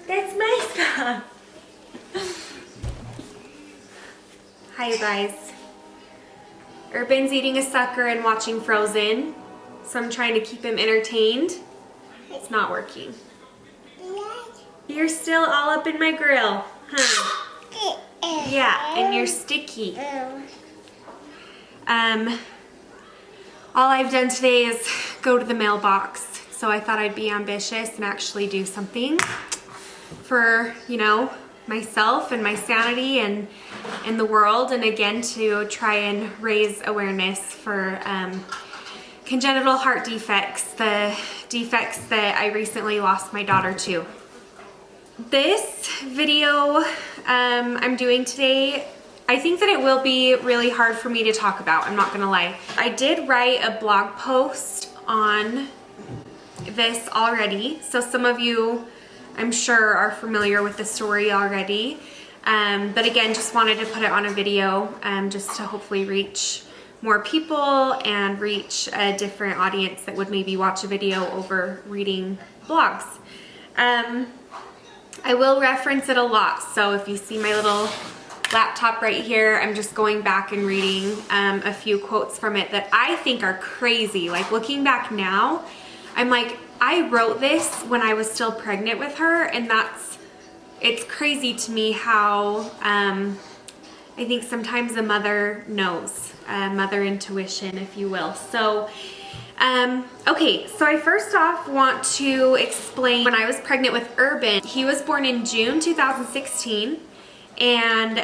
That's my spot. Hi, you guys. Urban's eating a sucker and watching Frozen, so I'm trying to keep him entertained. It's not working. You're still all up in my grill, huh? Yeah, and you're sticky. All I've done today is go to the mailbox, so I thought I'd be ambitious and actually do something for, you know, myself and my sanity and in the world, and again to try and raise awareness for congenital heart defects, the defects that I recently lost my daughter to. This video I'm doing today, I think that it will be really hard for me to talk about, I'm not gonna lie. I did write a blog post on this already, so some of you I'm sure are familiar with the story already. But again, just wanted to put it on a video just to hopefully reach more people and reach a different audience that would maybe watch a video over reading blogs. I will reference it a lot, so if you see my little laptop right here, I'm just going back and reading a few quotes from it that I think are crazy. Like, looking back now, I'm like, I wrote this when I was still pregnant with her, and it's crazy to me how I think sometimes a mother knows, mother intuition, if you will. So, okay, so I first off want to explain when I was pregnant with Urban. He was born in June 2016, and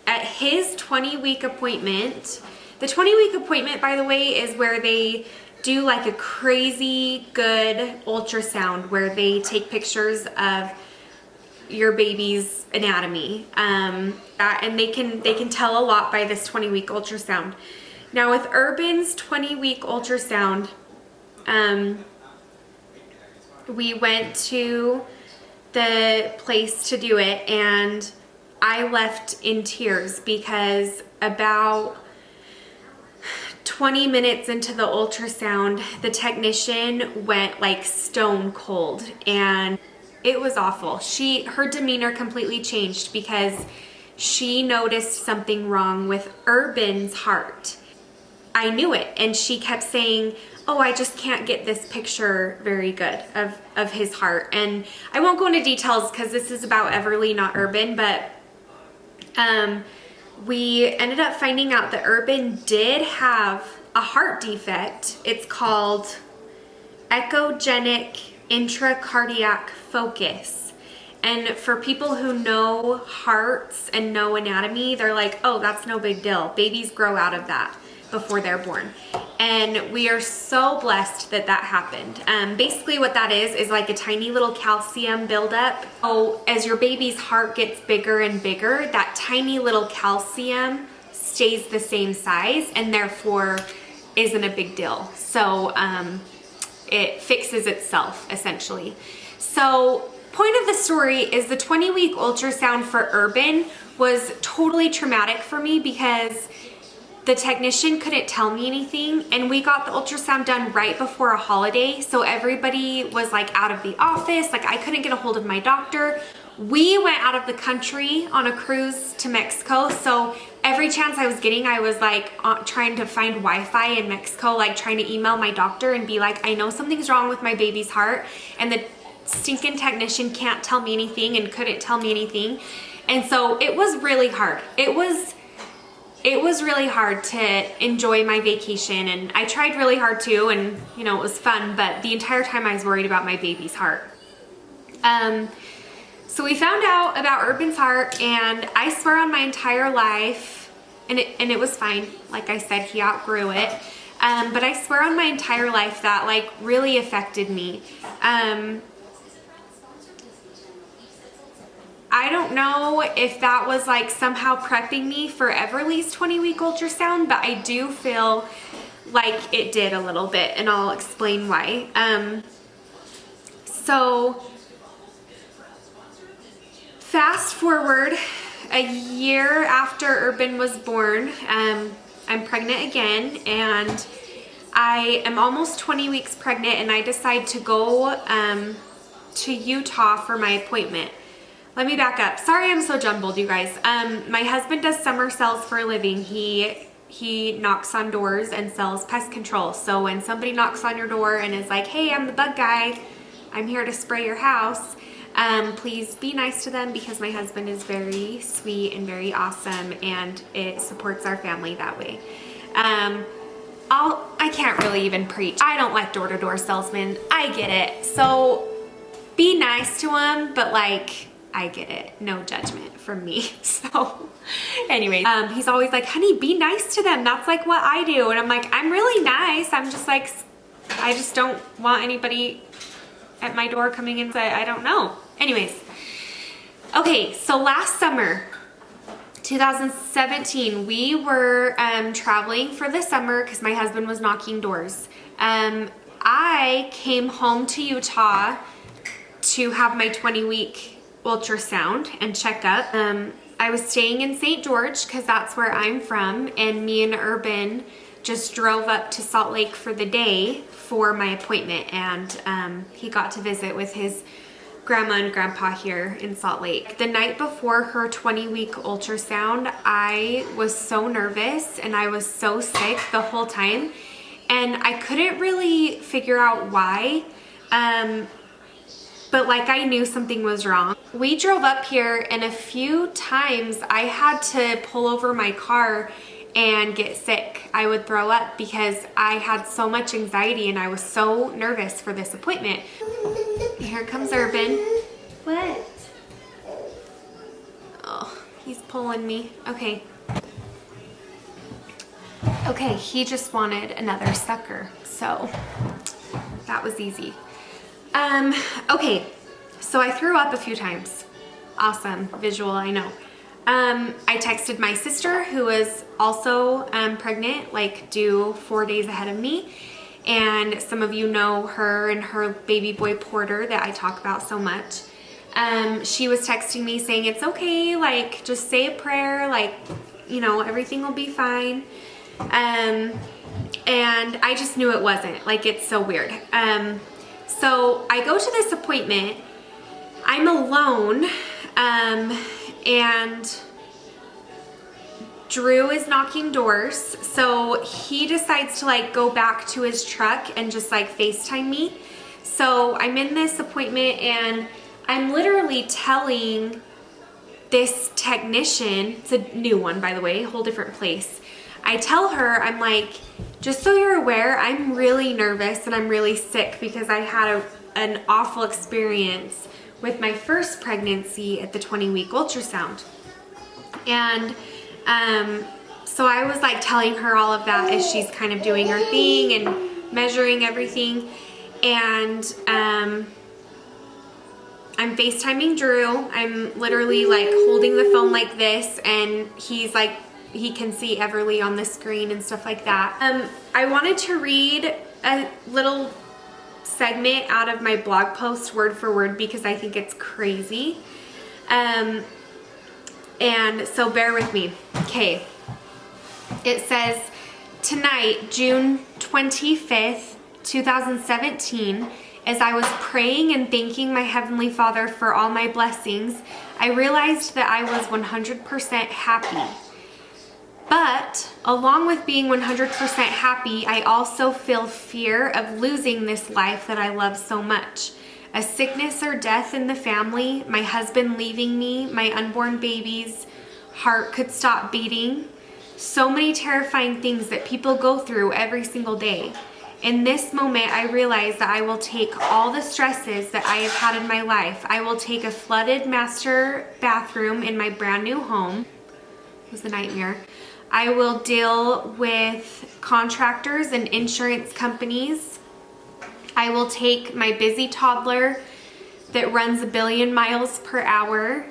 at his 20-week appointment, the 20-week appointment, by the way, is where they do like a crazy good ultrasound where they take pictures of your baby's anatomy, and they can tell a lot by this 20-week ultrasound. Now with Urban's 20-week ultrasound, we went to the place to do it, and I left in tears because about 20 minutes into the ultrasound, the technician went like stone cold, and it was awful. Her demeanor completely changed because she noticed something wrong with Urban's heart. I knew it, and she kept saying, oh, I just can't get this picture very good of his heart. And I won't go into details because this is about Everly, not Urban, but we ended up finding out that Urban did have a heart defect. It's called echogenic intracardiac focus. And for people who know hearts and know anatomy, they're like, oh, that's no big deal. Babies grow out of that before they're born. And we are so blessed that that happened. Basically what that is like a tiny little calcium buildup. So as your baby's heart gets bigger and bigger, that tiny little calcium stays the same size and therefore isn't a big deal. So it fixes itself essentially. So point of the story is the 20-week ultrasound for Urban was totally traumatic for me because the technician couldn't tell me anything, and we got the ultrasound done right before a holiday, so everybody was like out of the office. Like, I couldn't get a hold of my doctor. We went out of the country on a cruise to Mexico, so every chance I was getting, I was like trying to find Wi-Fi in Mexico, like trying to email my doctor and be like, I know something's wrong with my baby's heart, and the stinking technician can't tell me anything and couldn't tell me anything. And so it was really hard. It was really hard to enjoy my vacation, and I tried really hard too, and you know, it was fun, but the entire time I was worried about my baby's heart. So we found out about Urban's heart, and I swear on my entire life, and it was fine. Like I said, he outgrew it. But I swear on my entire life that like really affected me. I don't know if that was like somehow prepping me for Everly's 20-week ultrasound, but I do feel like it did a little bit, and I'll explain why. So fast forward a year after Urban was born, I'm pregnant again, and I am almost 20 weeks pregnant, and I decide to go to Utah for my appointment. Let me back up. Sorry, I'm so jumbled, you guys. My husband does summer sales for a living. He knocks on doors and sells pest control. So when somebody knocks on your door and is like, hey, I'm the bug guy, I'm here to spray your house, please be nice to them, because my husband is very sweet and very awesome, and it supports our family that way. I can't really even preach. I don't like door-to-door salesmen. I get it. So be nice to them, but like, I get it. No judgment from me. So anyways, he's always like, honey, be nice to them. That's like what I do. And I'm like, I'm really nice. I'm just like, I just don't want anybody at my door coming in. I don't know. Anyways. Okay. So last summer, 2017, we were traveling for the summer because my husband was knocking doors. I came home to Utah to have my 20-week ultrasound and checkup. I was staying in St. George because that's where I'm from, and me and Urban just drove up to Salt Lake for the day for my appointment, and he got to visit with his grandma and grandpa here in Salt Lake. The night before her 20-week ultrasound, I was so nervous and I was so sick the whole time, and I couldn't really figure out why, but like I knew something was wrong. We drove up here, and a few times I had to pull over my car and get sick. I would throw up because I had so much anxiety and I was so nervous for this appointment. Here comes Urban. What? Oh, he's pulling me. Okay. Okay, he just wanted another sucker, so that was easy. Okay, so I threw up a few times. Awesome visual, I know. I texted my sister, who was also pregnant, like due 4 days ahead of me. And some of you know her and her baby boy Porter that I talk about so much. She was texting me saying, it's okay, like just say a prayer, like, you know, everything will be fine. And I just knew it wasn't. Like, it's so weird. So I go to this appointment. I'm alone, and Drew is knocking doors. So he decides to like go back to his truck and just like FaceTime me. So I'm in this appointment, and I'm literally telling this technician, it's a new one by the way, a whole different place. I tell her, I'm like, just so you're aware, I'm really nervous and I'm really sick because I had an awful experience with my first pregnancy at the 20-week ultrasound. And so I was like telling her all of that as she's kind of doing her thing and measuring everything. And I'm FaceTiming Drew. I'm literally like holding the phone like this, and he's like, he can see Everly on the screen and stuff like that. I wanted to read a little segment out of my blog post word for word because I think it's crazy. And so bear with me. Okay. It says, tonight, June 25th, 2017, as I was praying and thanking my Heavenly Father for all my blessings, I realized that I was 100% happy. But along with being 100% happy, I also feel fear of losing this life that I love so much. A sickness or death in the family, my husband leaving me, my unborn baby's heart could stop beating. So many terrifying things that people go through every single day. In this moment, I realize that I will take all the stresses that I have had in my life. I will take a flooded master bathroom in my brand new home. It was a nightmare. I will deal with contractors and insurance companies. I will take my busy toddler that runs 1 billion miles per hour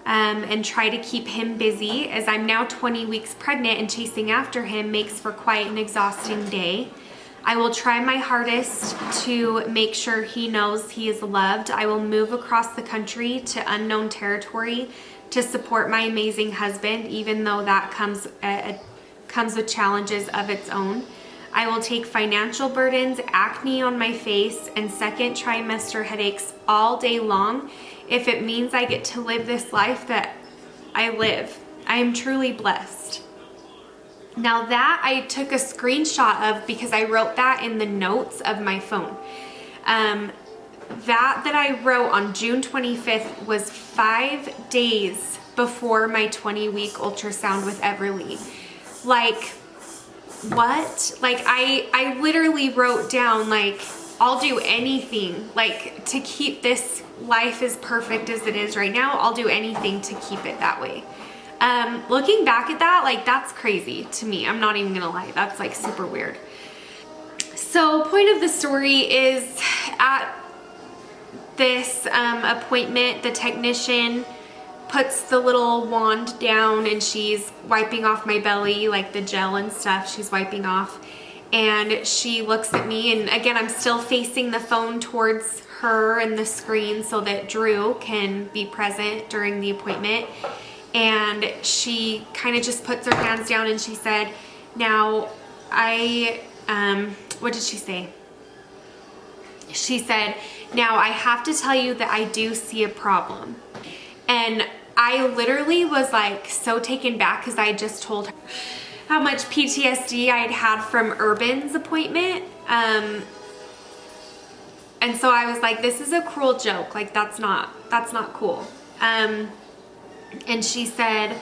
and try to keep him busy, as I'm now 20 weeks pregnant and chasing after him makes for quite an exhausting day. I will try my hardest to make sure he knows he is loved. I will move across the country to unknown territory to support my amazing husband, even though that comes with challenges of its own. I will take financial burdens, acne on my face, and second trimester headaches all day long if it means I get to live this life that I live. I am truly blessed. Now that I took a screenshot of because I wrote that in the notes of my phone. That I wrote on June 25th was 5 days before my 20-week ultrasound with Everly. Like, what? Like, I literally wrote down, like, I'll do anything, like, to keep this life as perfect as it is right now. I'll do anything to keep it that way. Looking back at that, like, that's crazy to me. I'm not even gonna lie. That's, like, super weird. So, point of the story is at this appointment, the technician puts the little wand down and she's wiping off my belly, like the gel and stuff she's wiping off. And she looks at me, and again, I'm still facing the phone towards her and the screen so that Drew can be present during the appointment. And she kind of just puts her hands down and she said, now what did she say? She said, now I have to tell you that I do see a problem. And I literally was like so taken back because I just told her how much PTSD I'd had from Urban's appointment. And so I was like, this is a cruel joke. Like, that's not cool. And she said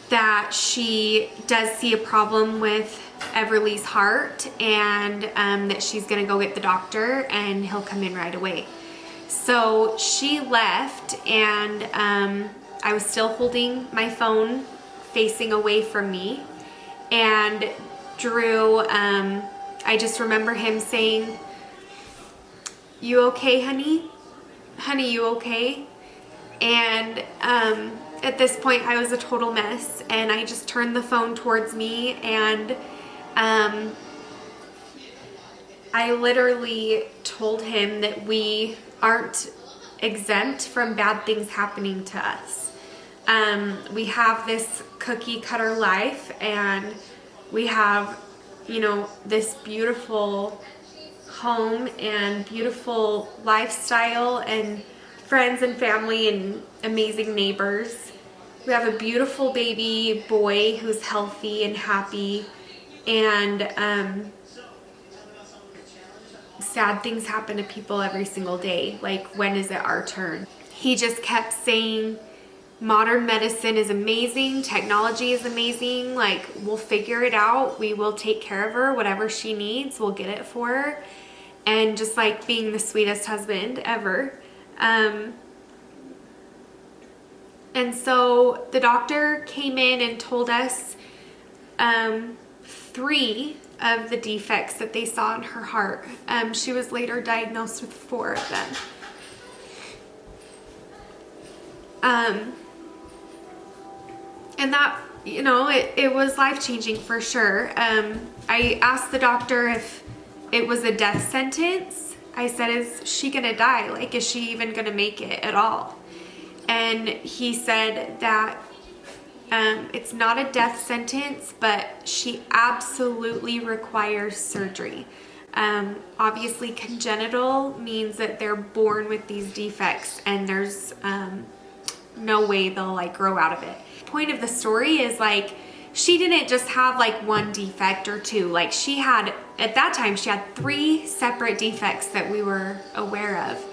that she does see a problem with Everly's heart, and that she's gonna go get the doctor and he'll come in right away. So she left, and I was still holding my phone facing away from me, and Drew, I just remember him saying, "You okay, honey? Honey, you okay?" And at this point I was a total mess, and I just turned the phone towards me, and I literally told him that we aren't exempt from bad things happening to us. We have this cookie cutter life, and we have, you know, this beautiful home and beautiful lifestyle and friends and family and amazing neighbors. We have a beautiful baby boy who's healthy and happy, and sad things happen to people every single day. Like, when is it our turn? He just kept saying, modern medicine is amazing, technology is amazing, like, we'll figure it out, we will take care of her, whatever she needs, we'll get it for her. And just like being the sweetest husband ever. And so the doctor came in and told us 3 of the defects that they saw in her heart. She was later diagnosed with 4 of them. And that, you know, it was life-changing for sure. I asked the doctor if it was a death sentence. I said, is she gonna die? Like, is she even gonna make it at all? And he said that it's not a death sentence, but she absolutely requires surgery. Obviously, congenital means that they're born with these defects, and there's no way they'll like grow out of it. The point of the story is, like, she didn't just have like 1 defect or 2. Like, she had, at that time, she had 3 separate defects that we were aware of.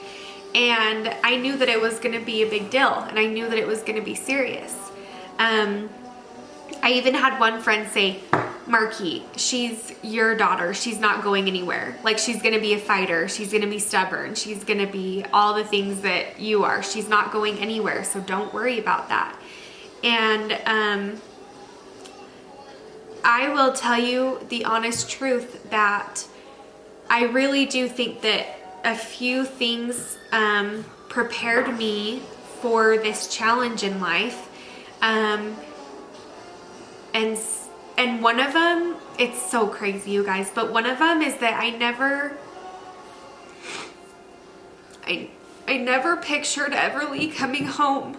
And I knew that it was going to be a big deal, and I knew that it was going to be serious. I even had one friend say, Marky, she's your daughter. She's not going anywhere. Like, she's going to be a fighter. She's going to be stubborn. She's going to be all the things that you are. She's not going anywhere, so don't worry about that. And I will tell you the honest truth that I really do think that a few things prepared me for this challenge in life. And one of them, it's so crazy, you guys, but one of them is that I never pictured Everly coming home.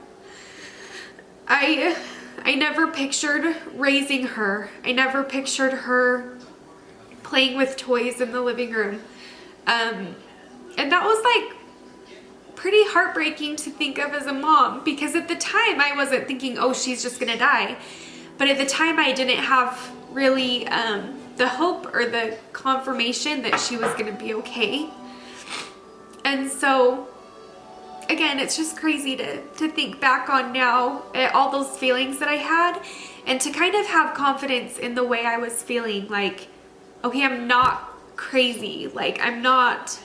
I never pictured raising her. I never pictured her playing with toys in the living room. And that was like pretty heartbreaking to think of as a mom, because at the time I wasn't thinking, oh, she's just gonna die. But at the time I didn't have really the hope or the confirmation that she was gonna be okay. And so again, it's just crazy to think back on now at all those feelings that I had, and to kind of have confidence in the way I was feeling. Like, okay, I'm not crazy. Like, I'm not,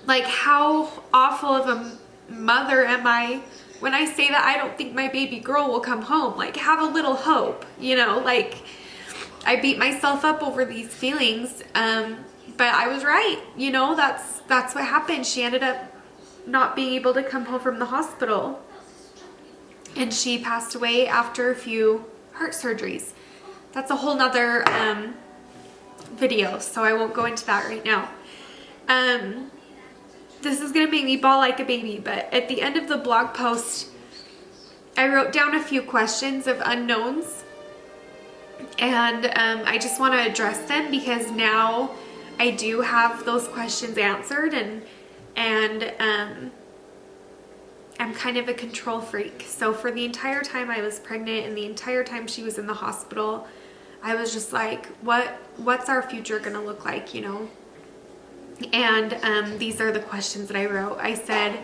like, how awful of a mother am I when I say that I don't think my baby girl will come home? Like, have a little hope, you know? Like, I beat myself up over these feelings, but I was right, you know? That's what happened. She ended up not being able to come home from the hospital, and she passed away after a few heart surgeries. That's a whole nother video, so I won't go into that right now. This is gonna make me bawl like a baby, but at the end of the blog post I wrote down a few questions of unknowns, and I just want to address them because now I do have those questions answered, and I'm kind of a control freak. So for the entire time I was pregnant and the entire time she was in the hospital, I was just like, what's our future gonna look like, you know? And these are the questions that I wrote. I said,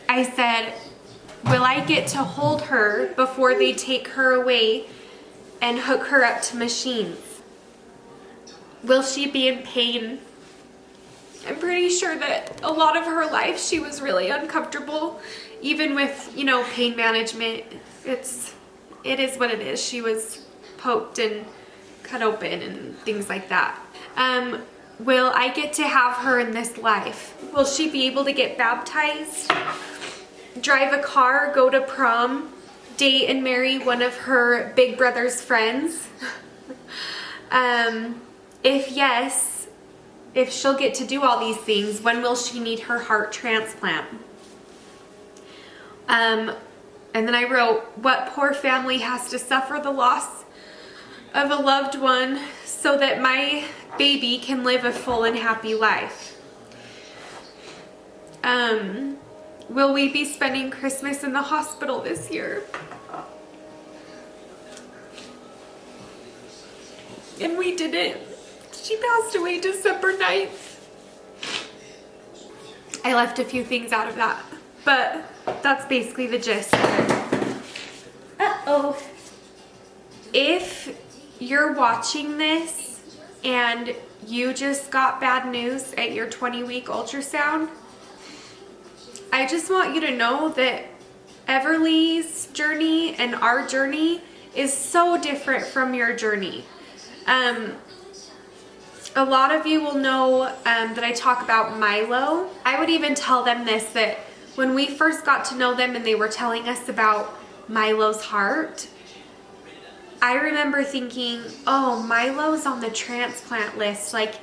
I said, will I get to hold her before they take her away and hook her up to machines? Will she be in pain? I'm pretty sure that a lot of her life she was really uncomfortable, even with, you know, pain management. It is what it is. She was poked and cut open and things like that. Will I get to have her in this life? Will she be able to get baptized, drive a car, go to prom, date and marry one of her big brother's friends? If yes, if she'll get to do all these things, when will she need her heart transplant? And then I wrote, what poor family has to suffer the loss of a loved one so that my baby can live a full and happy life? Will we be spending Christmas in the hospital this year? And we didn't. She passed away December 9th. I left a few things out of that, but that's basically the gist of it. Uh-oh. If you're watching this and you just got bad news at your 20-week ultrasound, I just want you to know that Everly's journey and our journey is so different from your journey. A lot of you will know that I talk about Milo. I would even tell them this, that when we first got to know them and they were telling us about Milo's heart, I remember thinking, oh, Milo's on the transplant list. Like,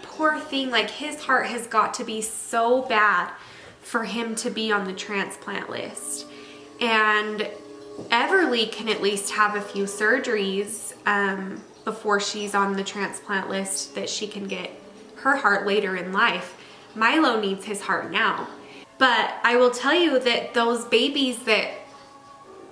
poor thing, like his heart has got to be so bad for him to be on the transplant list. And Everly can at least have a few surgeries before she's on the transplant list, that she can get her heart later in life. Milo needs his heart now. But I will tell you that those babies that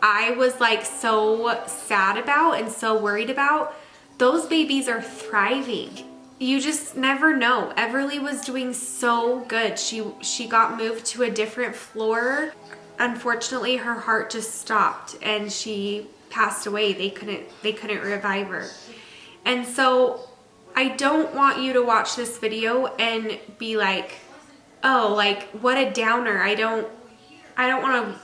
I was like so sad about and so worried about, those babies are thriving. You just never know. Everly was doing so good. She got moved to a different floor. Unfortunately, her heart just stopped and she passed away. They couldn't revive her. And so I don't want you to watch this video and be like, oh, like what a downer. I don't want to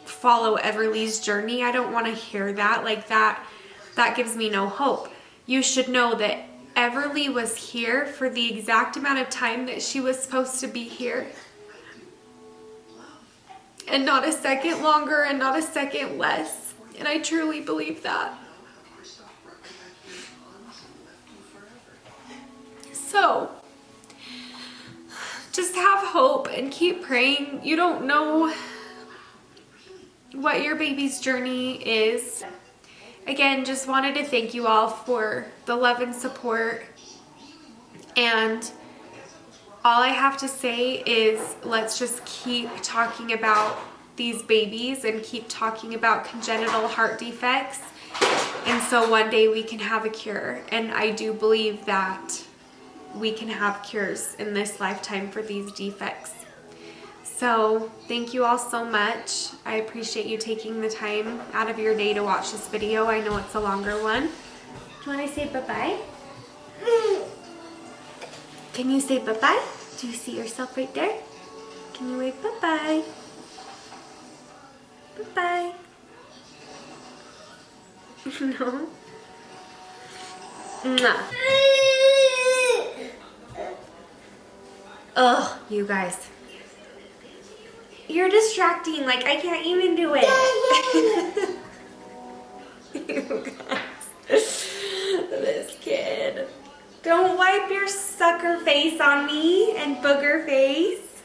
follow Everly's journey. I don't want to hear that. Like that gives me no hope. You should know that Everly was here for the exact amount of time that she was supposed to be here. And not a second longer and not a second less. And I truly believe that. So, just have hope and keep praying. You don't know what your baby's journey is. Again, just wanted to thank you all for the love and support. And all I have to say is let's just keep talking about these babies and keep talking about congenital heart defects. And so one day we can have a cure. And I do believe that we can have cures in this lifetime for these defects. So thank you all so much. I appreciate you taking the time out of your day to watch this video. I know it's a longer one. Do you want to say bye-bye? Can you say bye-bye? Do you see yourself right there? Can you wave bye-bye? Bye-bye. No? Mwah. Ugh, you guys. You're distracting, like I can't even do it. You guys. This kid. Don't wipe your sucker face on me and booger face.